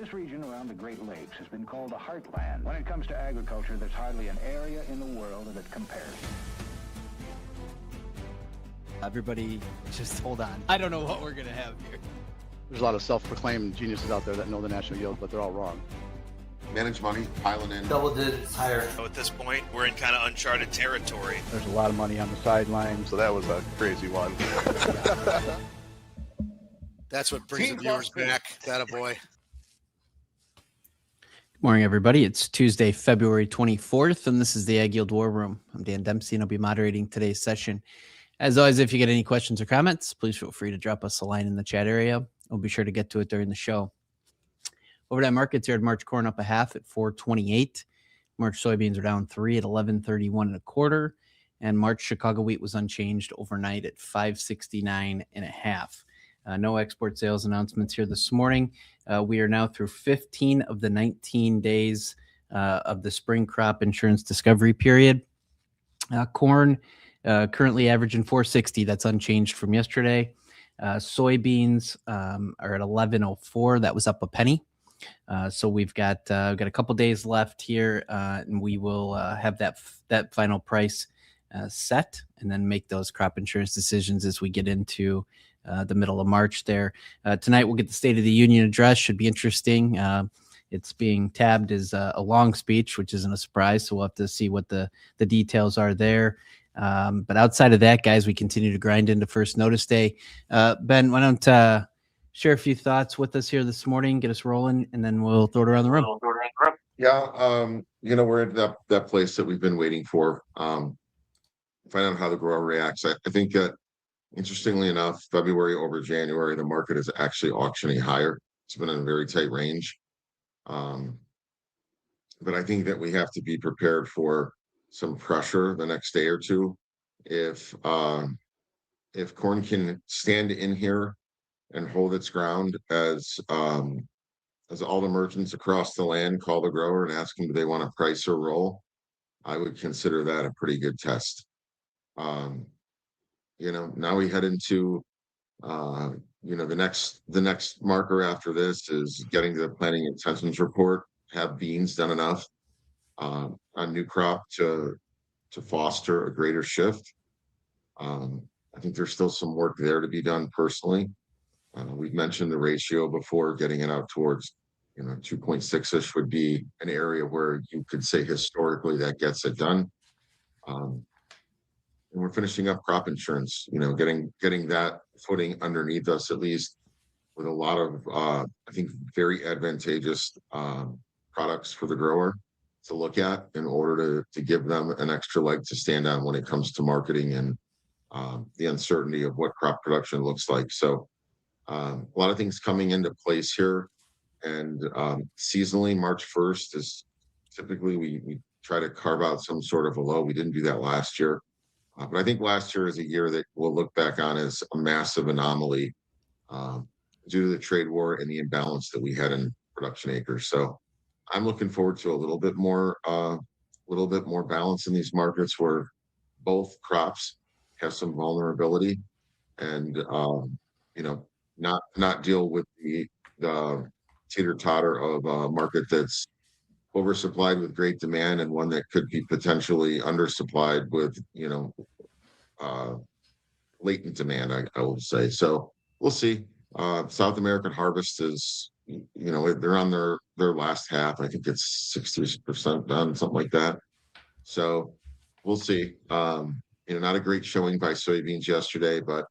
This region around the Great Lakes has been called the heartland. When it comes to agriculture, there's hardly an area in the world that compares. Everybody, just hold on. I don't know what we're going to have here. There's a lot of self-proclaimed geniuses out there that know the national yield, but they're all wrong. Manage money, piling in. Double digits higher. So at this point, we're in kind of uncharted territory. There's a lot of money on the sidelines. So that was a crazy one. That's what brings the viewers back. That a boy. Good morning, everybody. It's Tuesday, February 24th, and this is the AgYield War Room. I'm Dan Dempsey, and I'll be moderating today's session. As always, if you get any questions or comments, please feel free to drop us a line in the chat area. We'll be sure to get to it during the show. Overnight markets here at March corn up a half at 428. March soybeans are down 3 at 1131 and a quarter. And March Chicago wheat was unchanged overnight at 569 and a half. No export sales announcements here this morning. We are now through 15 of the 19 days of the spring crop insurance discovery period. Corn currently averaging 460. That's unchanged from yesterday. Soybeans are at 1104. That was up a penny. So we've got a couple days left here, and we will have that final price set, and then make those crop insurance decisions as we get into the middle of March. There tonight we'll get the State of the Union address. Should be interesting. It's being tabbed as a long speech, which isn't a surprise. So we'll have to see what the details are there. But outside of that, guys, we continue to grind into First Notice Day. Ben, why don't share a few thoughts with us here this morning, get us rolling, and then we'll throw it around the room. Yeah, we're at that place that we've been waiting for. Find out how the grower reacts. I think that, interestingly enough, February over January, the market is actually auctioning higher. It's been in a very tight range. But I think that we have to be prepared for some pressure the next day or two. If corn can stand in here and hold its ground as all the merchants across the land call the grower and ask them, do they want to price or roll? I would consider that a pretty good test. Now we head into the next marker after this is getting to the planting intentions report. Have beans done enough on new crop to foster a greater shift? I think there's still some work there to be done personally. We've mentioned the ratio before, getting it out towards 2.6-ish would be an area where you could say historically that gets it done. And we're finishing up crop insurance, getting that footing underneath us, at least, with a lot of I think very advantageous products for the grower to look at in order to give them an extra leg to stand on when it comes to marketing and the uncertainty of what crop production looks like. So a lot of things coming into place here, and seasonally March 1st is typically we try to carve out some sort of a low. We didn't do that last year, but I think last year is a year that we'll look back on as a massive anomaly due to the trade war and the imbalance that we had in production acres. So I'm looking forward to a little bit more balance in these markets where both crops have some vulnerability, and not deal with the teeter-totter of a market that's oversupplied with great demand and one that could be potentially undersupplied with latent demand, I will say. So we'll see. South American harvest is they're on their last half. I think it's 60% done, something like that. So we'll see. Not a great showing by soybeans yesterday, but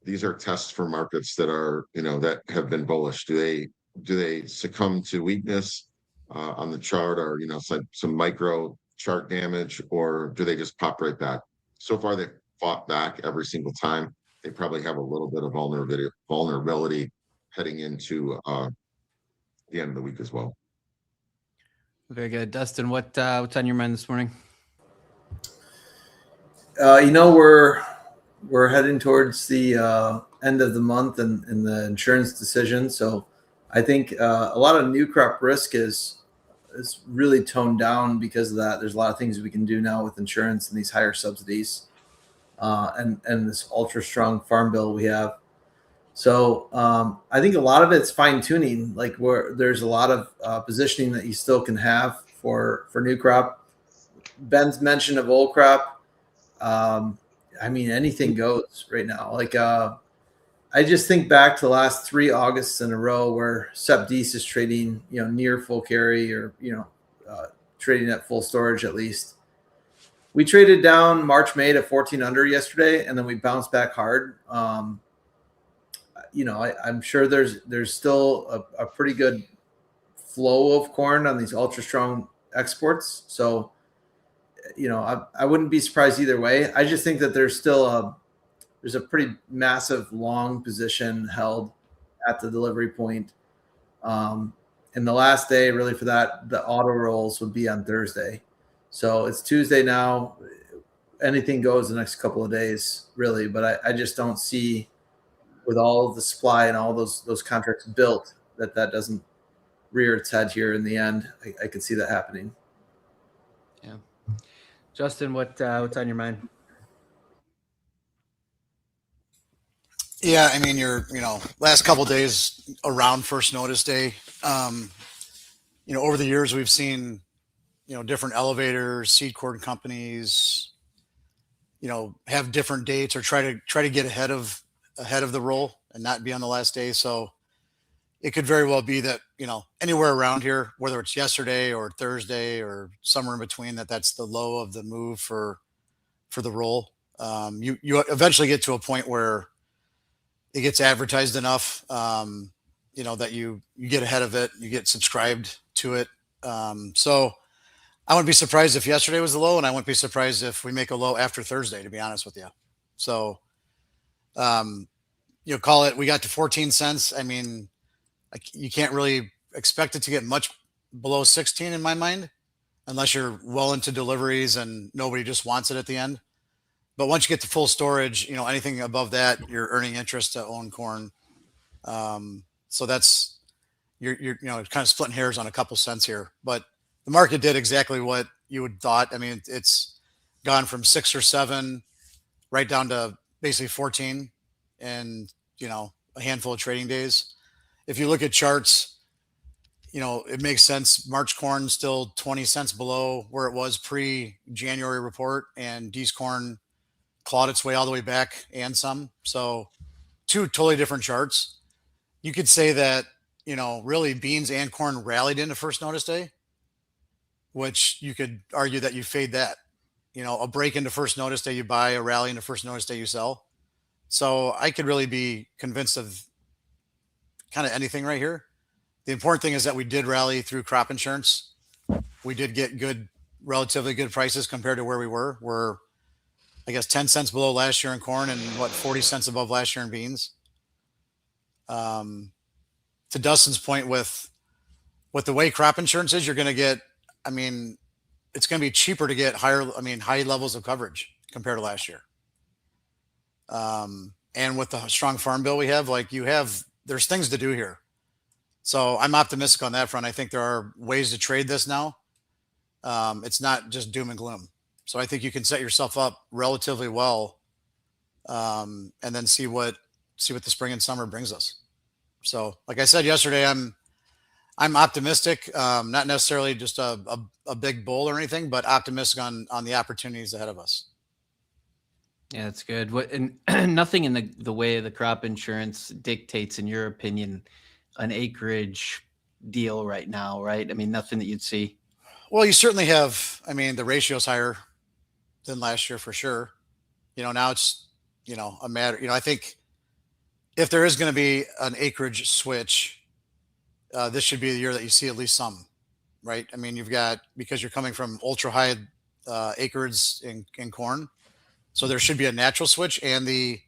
these are tests for markets that are, that have been bullish. Do they succumb to weakness on the chart, or some micro chart damage, or do they just pop right back? So far, they've fought back every single time. They probably have a little bit of vulnerability heading into the end of the week as well. Very good. Dustin, what's on your mind this morning? We're heading towards the end of the month and the insurance decision. So I think a lot of new crop risk is really toned down because of that. There's a lot of things we can do now with insurance and these higher subsidies and this ultra strong farm bill we have. So I think a lot of it's fine tuning, like where there's a lot of positioning that you still can have for new crop. Ben's mention of old crop. I mean, anything goes right now. Like I just think back to the last 3 Augusts in a row where Sepdis is trading, near full carry or trading at full storage at least. We traded down March, May to 14 under yesterday, and then we bounced back hard. I'm sure there's still a pretty good flow of corn on these ultra strong exports. So, I wouldn't be surprised either way. I just think that there's still there's a pretty massive long position held at the delivery point. And the last day really for that, the auto rolls would be on Thursday. So it's Tuesday now. Anything goes the next couple of days, really. But I just don't see, with all of the supply and all those contracts built, that doesn't rear its head here in the end. I could see that happening. Yeah. Justin, what's on your mind? Yeah, I mean, last couple of days around first notice day, over the years we've seen, different elevators, seed corn companies, have different dates or try to get ahead of the roll and not be on the last day. So it could very well be that, anywhere around here, whether it's yesterday or Thursday or somewhere in between, that's the low of the move for the roll. You eventually get to a point where it gets advertised enough, that you get ahead of it, you get subscribed to it. So I wouldn't be surprised if yesterday was the low, and I wouldn't be surprised if we make a low after Thursday, to be honest with you. So, call it, we got to 14 cents. I mean, you can't really expect it to get much below 16 in my mind, unless you're well into deliveries and nobody just wants it at the end. But once you get to full storage, anything above that, you're earning interest to own corn. So that's, you're kind of splitting hairs on a couple cents here, but the market did exactly what you would thought. I mean, it's gone from 6 or 7 right down to basically 14 in, a handful of trading days. If you look at charts, it makes sense. March corn still 20 cents below where it was pre-January report, and D's corn clawed its way all the way back and some. So 2 totally different charts. You could say that, really beans and corn rallied into first notice day, which you could argue that you fade that. A break into first notice day you buy, a rally into first notice day you sell. So I could really be convinced of kind of anything right here. The important thing is that we did rally through crop insurance. We did get relatively good prices compared to where we were. We're, I guess, 10 cents below last year in corn and 40 cents above last year in beans. To Dustin's point, with the way crop insurance is, you're going to get, it's going to be cheaper to get high levels of coverage compared to last year. And with the strong farm bill we have, there's things to do here. So I'm optimistic on that front. I think there are ways to trade this now. It's not just doom and gloom. So I think you can set yourself up relatively well, and then see what the spring and summer brings us. So, like I said yesterday, I'm optimistic, not necessarily just a big bull or anything, but optimistic on the opportunities ahead of us. Yeah, that's good. And nothing in the way of the crop insurance dictates, in your opinion, an acreage deal right now, right? Nothing that you'd see. Well, you certainly have, the ratio's higher than last year for sure. Now it's, a matter, I think if there is going to be an acreage switch, this should be the year that you see at least some, right? You've got, because you're coming from ultra high acres in corn. So there should be a natural switch, and the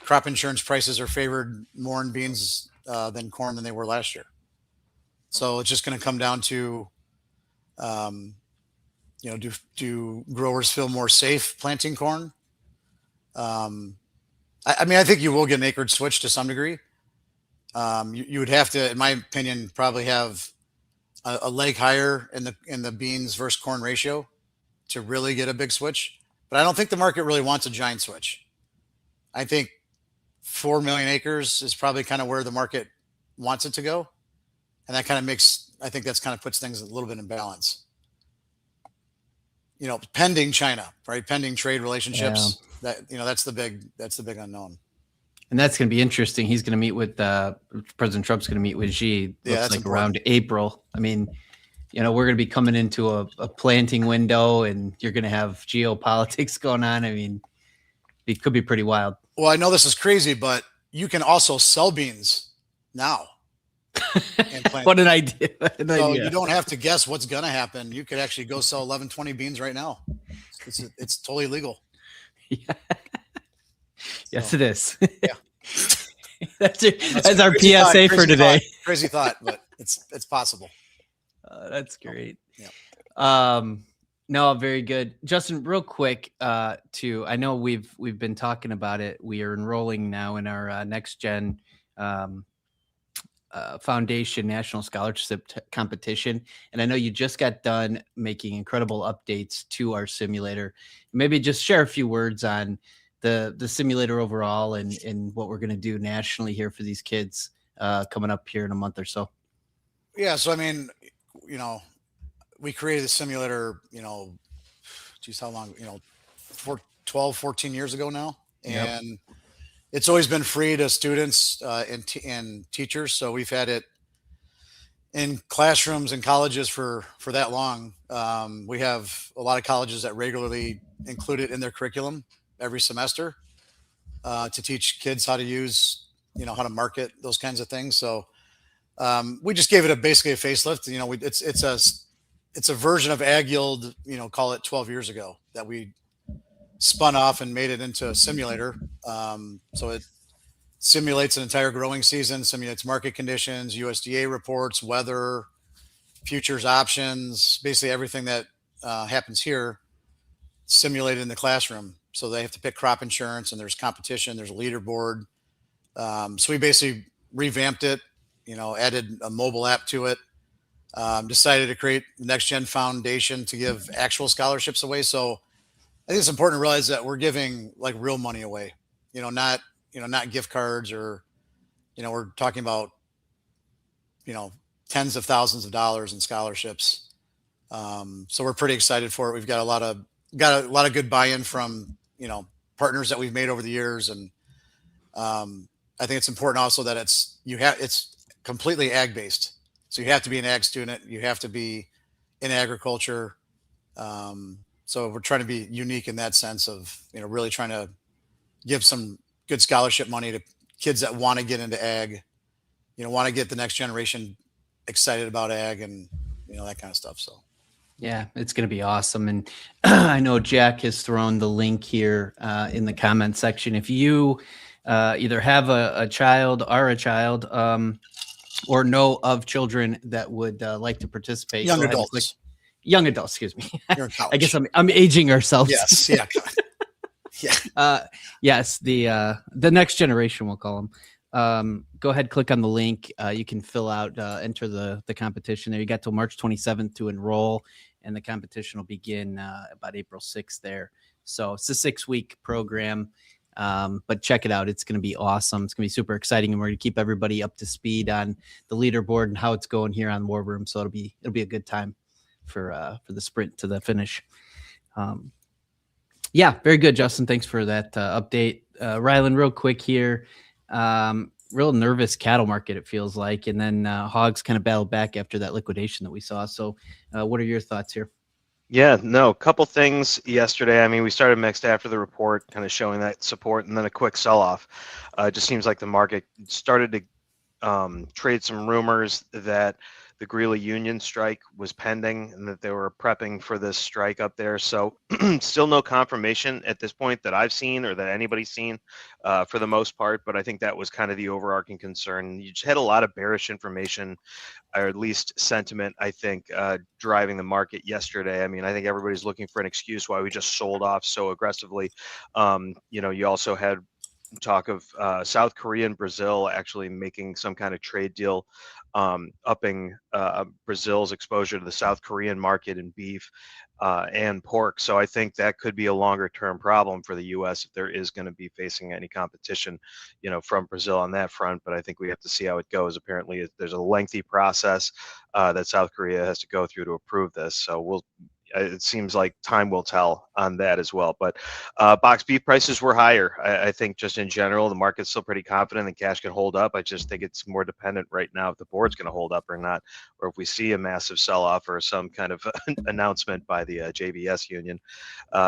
crop insurance prices are favored more in beans than corn than they were last year. So it's just going to come down to, do growers feel more safe planting corn? I think you will get an acreage switch to some degree. You would have to, in my opinion, probably have a leg higher in the beans versus corn ratio to really get a big switch. But I don't think the market really wants a giant switch. I think 4 million acres is probably kind of where the market wants it to go. And that kind of makes, I think that's kind of puts things a little bit in balance. You know, pending China, right? Pending trade relationships. That, you know, that's the big unknown. And that's going to be interesting. He's going to meet with President Trump's going to meet with Xi. Yeah, Looks that's like around April. I mean, you know, we're going to be coming into a planting window, and you're going to have geopolitics going on. I mean, it could be pretty wild. Well, I know this is crazy, but you can also sell beans now. What an idea. So you don't have to guess what's going to happen. You could actually go sell 1120 beans right now. It's totally legal. Yeah. Yes, it is. Yeah. that's our PSA for today. Crazy thought, but it's possible. That's great. Yeah. No, very good. Justin, real quick, I know we've been talking about it. We are enrolling now in our NextGen Foundation National Scholarship Competition. And I know you just got done making incredible updates to our simulator. Maybe just share a few words on the simulator overall and what we're going to do nationally here for these kids coming up here in a month or so. Yeah. So, I mean, you know, we created the simulator, you know, geez, how long, you know, 14 years ago now. And it's always been free to students and teachers. So we've had it in classrooms and colleges for that long. We have a lot of colleges that regularly include it in their curriculum every semester to teach kids how to use, you know, how to market, those kinds of things. So we just gave it basically a facelift. You know, it's a version of AgYield, you know, call it 12 years ago, that we spun off and made it into a simulator. So it simulates an entire growing season, simulates market conditions, USDA reports, weather, futures options, basically everything that happens here simulated in the classroom. So they have to pick crop insurance, and there's competition, there's a leaderboard. So we basically revamped it, you know, added a mobile app to it. Decided to create the NextGen Foundation to give actual scholarships away. So I think it's important to realize that we're giving like real money away, you know, not gift cards, or, you know, we're talking about, you know, tens of thousands of dollars in scholarships. So we're pretty excited for it. We've got a lot of good buy-in from, you know, partners that we've made over the years. And I think it's important also that it's completely ag based. So you have to be an ag student. You have to be in agriculture. So we're trying to be unique in that sense of, you know, really trying to give some good scholarship money to kids that want to get into ag, you know, want to get the next generation excited about ag and, you know, that kind of stuff. So. Yeah, it's going to be awesome. And I know Jack has thrown the link here in the comment section. If you either have a child, are a child, or know of children that would like to participate. Young adults, excuse me. You're in college. I guess I'm aging ourselves. Yes. Yeah. Yeah. Yes. The next generation, we'll call them. Go ahead, click on the link. You can fill out, enter the competition there. You got till March 27th to enroll, and the competition will begin about April 6th there. So it's a 6-week program. But check it out. It's going to be awesome. It's going to be super exciting, and we're going to keep everybody up to speed on the leaderboard and how it's going here on War Room. So it'll be a good time for the sprint to the finish. Yeah, very good, Justin. Thanks for that update. Rylan, real quick here. Real nervous cattle market, it feels like, and then hogs kind of battled back after that liquidation that we saw. So what are your thoughts here? Yeah, no, couple things yesterday. I mean, we started mixed after the report, kind of showing that support, and then a quick sell-off. It just seems like the market started to trade some rumors that the Greeley union strike was pending and that they were prepping for this strike up there. So still no confirmation at this point that I've seen or that anybody's seen for the most part. But I think that was kind of the overarching concern. You just had a lot of bearish information, or at least sentiment, I think, driving the market yesterday. I mean, I think everybody's looking for an excuse why we just sold off so aggressively. You know, you also had talk of South Korea and Brazil actually making some kind of trade deal, upping Brazil's exposure to the South Korean market in beef and pork. So I think that could be a longer term problem for the U.S. if there is going to be facing any competition, from Brazil on that front. But I think we have to see how it goes. Apparently, there's a lengthy process that South Korea has to go through to approve this. So it seems like time will tell on that as well. But box beef prices were higher. I think just in general, the market's still pretty confident that cash can hold up. I just think it's more dependent right now if the board's going to hold up or not, or if we see a massive sell-off or some kind of announcement by the JBS union.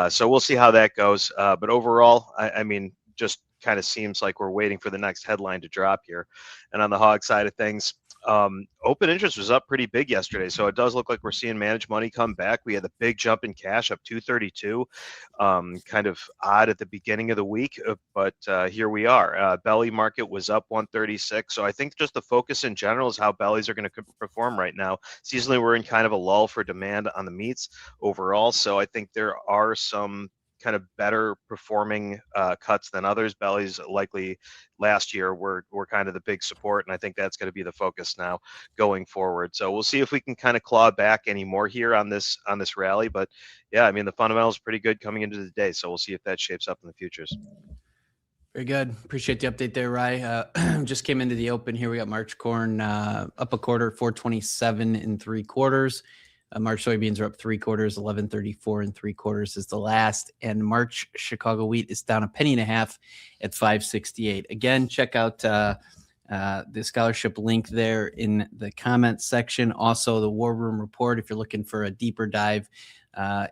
So we'll see how that goes. But overall, I mean, just kind of seems like we're waiting for the next headline to drop here. And on the hog side of things, open interest was up pretty big yesterday, so it does look like we're seeing managed money come back. We had the big jump in cash up 232, kind of odd at the beginning of the week, but here we are. Belly market was up 136, so I think just the focus in general is how bellies are going to perform right now. Seasonally, we're in kind of a lull for demand on the meats overall, so I think there are some kind of better performing cuts than others. Bellies likely last year were kind of the big support, and I think that's going to be the focus now going forward. So we'll see if we can kind of claw back any more here on this rally. But yeah, I mean, the fundamentals are pretty good coming into the day, so we'll see if that shapes up in the futures. Very good. Appreciate the update there, Rye. Just came into the open here. We got March corn up a quarter, 427 3/4. March soybeans are up 3/4, 1134 3/4 is the last. And March Chicago wheat is down 1.5 pennies at 568. Again, check out the scholarship link there in the comments section. Also, the War Room report if you're looking for a deeper dive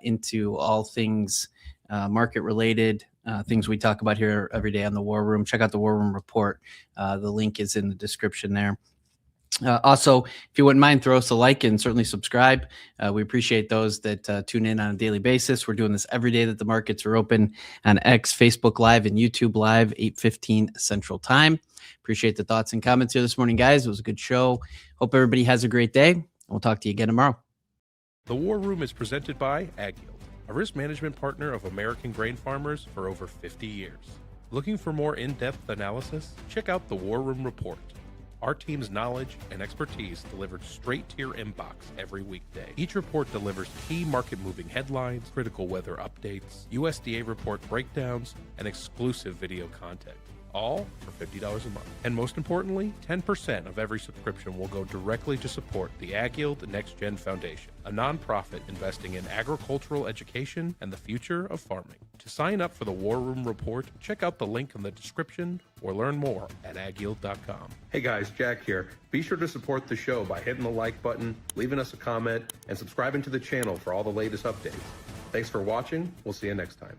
into all things market related, things we talk about here every day on the War Room. Check out the War Room report. The link is in the description there. Also, if you wouldn't mind, throw us a like and certainly subscribe. We appreciate those that tune in on a daily basis. We're doing this every day that the markets are open on X, Facebook Live, and YouTube Live, 8:15 Central Time. Appreciate the thoughts and comments here this morning, guys. It was a good show. Hope everybody has a great day. We'll talk to you again tomorrow. The War Room is presented by AgYield, a risk management partner of American grain farmers for over 50 years. Looking for more in-depth analysis? Check out the War Room report. Our team's knowledge and expertise delivered straight to your inbox every weekday. Each report delivers key market-moving headlines, critical weather updates, USDA report breakdowns, and exclusive video content, all for $50 a month. And most importantly, 10% of every subscription will go directly to support the AgYield NextGen Foundation, a nonprofit investing in agricultural education and the future of farming. To sign up for the War Room report, check out the link in the description or learn more at agyield.com. Hey guys, Jack here. Be sure to support the show by hitting the like button, leaving us a comment, and subscribing to the channel for all the latest updates. Thanks for watching. We'll see you next time.